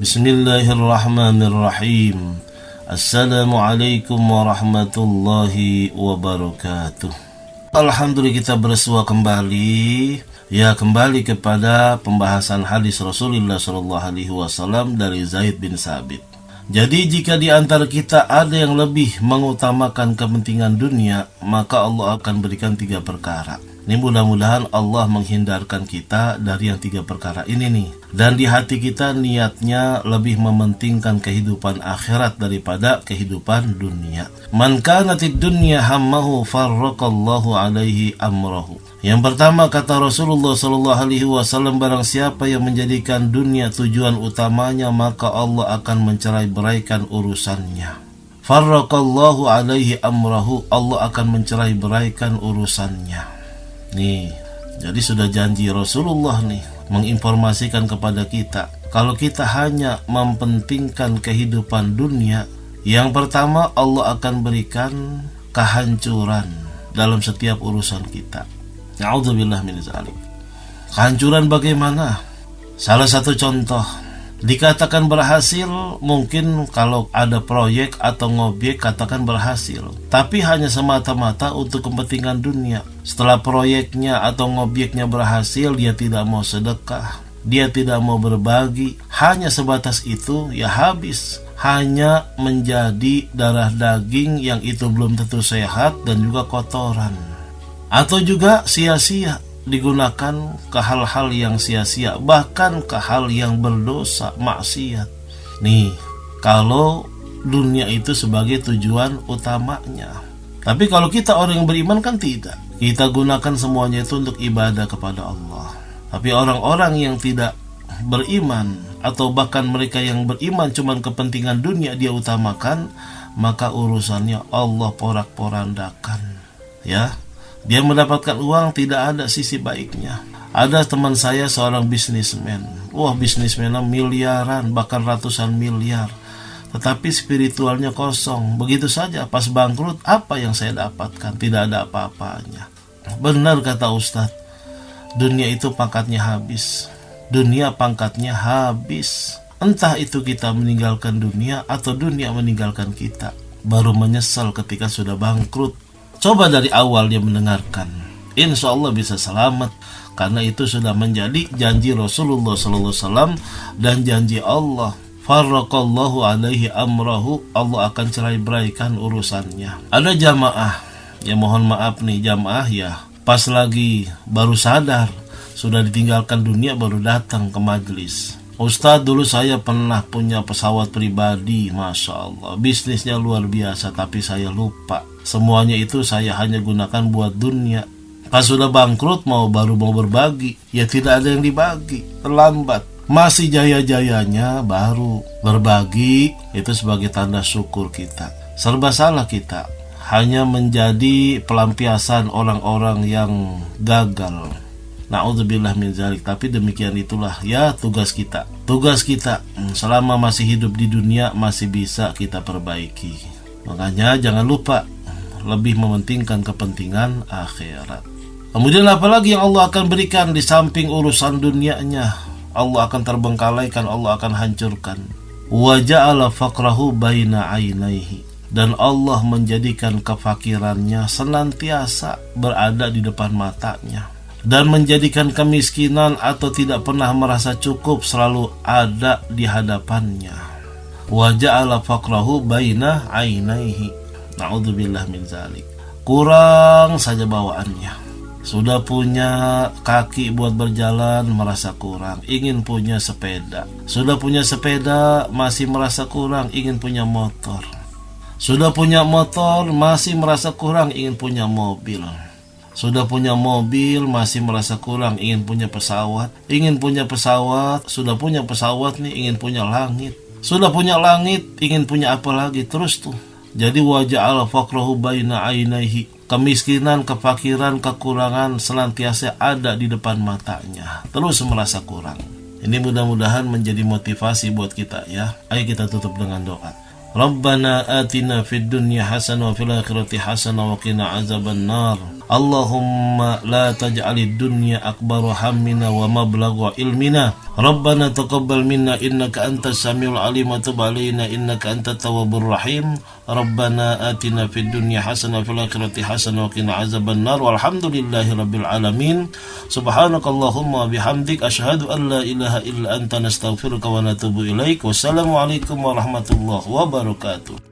Bismillahirrahmanirrahim. Assalamualaikum warahmatullahi wabarakatuh. Alhamdulillah, kita bersua kembali kepada pembahasan hadis Rasulullah SAW dari Zaid bin Sabit. Jadi jika di antara kita ada yang lebih mengutamakan kepentingan dunia, maka Allah akan berikan 3 perkara. Ini mudah-mudahan Allah menghindarkan kita dari yang 3 perkara ini nih. Dan di hati kita niatnya lebih mementingkan kehidupan akhirat daripada kehidupan dunia. Man kanatid dunya hammahu farraqallahu alaihi amrahu. Yang pertama kata Rasulullah SAW, barang siapa yang menjadikan dunia tujuan utamanya, maka Allah akan mencerai-beraikan urusannya. Farraqallahu alaihi amrahu, Allah akan mencerai-beraikan urusannya. Nih, jadi sudah janji Rasulullah nih menginformasikan kepada kita, kalau kita hanya mempentingkan kehidupan dunia, yang pertama Allah akan berikan kehancuran dalam setiap urusan kita. Na'udzubillah min dzalik. Kehancuran bagaimana? Salah satu contoh, dikatakan berhasil, mungkin kalau ada proyek atau ngobjek katakan berhasil, tapi hanya semata-mata untuk kepentingan dunia. Setelah proyeknya atau ngobjeknya berhasil, dia tidak mau sedekah, dia tidak mau berbagi, hanya sebatas itu, ya habis. Hanya menjadi darah daging yang itu belum tentu sehat dan juga kotoran. Atau juga sia-sia, digunakan ke hal-hal yang sia-sia, bahkan ke hal yang berdosa, maksiat. Nih, kalau dunia itu sebagai tujuan utamanya. Tapi kalau kita orang yang beriman kan tidak. Kita gunakan semuanya itu untuk ibadah kepada Allah. Tapi orang-orang yang tidak beriman, atau bahkan mereka yang beriman cuman kepentingan dunia dia utamakan, maka urusannya Allah porak-porandakan. Ya, dia mendapatkan uang tidak ada sisi baiknya. Ada teman saya seorang bisnismen. Wah, bisnismennya miliaran, bahkan ratusan miliar. Tetapi spiritualnya kosong. Begitu saja, pas bangkrut, apa yang saya dapatkan? Tidak ada apa-apanya. Benar kata Ustadz, dunia itu pangkatnya habis. Dunia pangkatnya habis. Entah itu kita meninggalkan dunia atau dunia meninggalkan kita. Baru menyesal ketika sudah bangkrut. Coba dari awal dia mendengarkan, insya Allah bisa selamat. Karena itu sudah menjadi janji Rasulullah SAW dan janji Allah. Farraqallahu alaihi amrahu, Allah akan cerai-beraikan urusannya. Ada jamaah, ya mohon maaf nih jamaah ya, pas lagi baru sadar, sudah ditinggalkan dunia baru datang ke majelis. Ustadz, dulu saya pernah punya pesawat pribadi, Masya Allah, bisnisnya luar biasa, tapi saya lupa. Semuanya itu saya hanya gunakan buat dunia. Pas sudah bangkrut baru mau berbagi, ya tidak ada yang dibagi, terlambat. Masih jaya-jayanya baru berbagi, itu sebagai tanda syukur kita. Serba salah kita, hanya menjadi pelampiasan orang-orang yang gagal. Na'udzubillah min dzalik. Tapi demikian itulah ya tugas kita. Tugas kita selama masih hidup di dunia masih bisa kita perbaiki. Makanya jangan lupa lebih mementingkan kepentingan akhirat. Kemudian apalagi yang Allah akan berikan di samping urusan dunianya? Allah akan terbengkalaikan, Allah akan hancurkan. Wa ja'ala faqrahu baina ainaihi. Dan Allah menjadikan kefakirannya senantiasa berada di depan matanya. Dan menjadikan kemiskinan atau tidak pernah merasa cukup selalu ada di hadapannya. Wa ja'ala faqrahu baina ainaihi. Na'udzubillah min dzalik. Kurang saja bawaannya. Sudah punya kaki buat berjalan merasa kurang, ingin punya sepeda. Sudah punya sepeda masih merasa kurang, ingin punya motor. Sudah punya motor masih merasa kurang, ingin punya mobil. Sudah punya mobil masih merasa kurang, ingin punya pesawat. Ingin punya pesawat, sudah punya pesawat nih, ingin punya langit. Sudah punya langit, ingin punya apa lagi, terus tuh. Jadi waja'ala faqrahu baina ainaihi. Kemiskinan, kefakiran, kekurangan senantiasa ada di depan matanya. Terus merasa kurang. Ini mudah-mudahan menjadi motivasi buat kita ya. Ayo kita tutup dengan doa. Rabbana atina fid dunya hasanah wa fil akhirati hasanah wa qina azaban nar. Allahumma la taj'alid dunya akbar hammina wa mablagha ilmina. Rabbana taqabbal minna innaka antas samiul alim wa tub alaina innaka antat tawwabur rahim. Rabbana atina fid dunya hasanah wa fil akhirati hasanah wa qina azaban nar. Walhamdulillahi rabbil alamin. Subhanakallahumma bihamdik asyhadu an la ilaha illa anta nastaghfiruka wa natubu ilaik. Wassalamualaikum warahmatullahi wabarakatuh.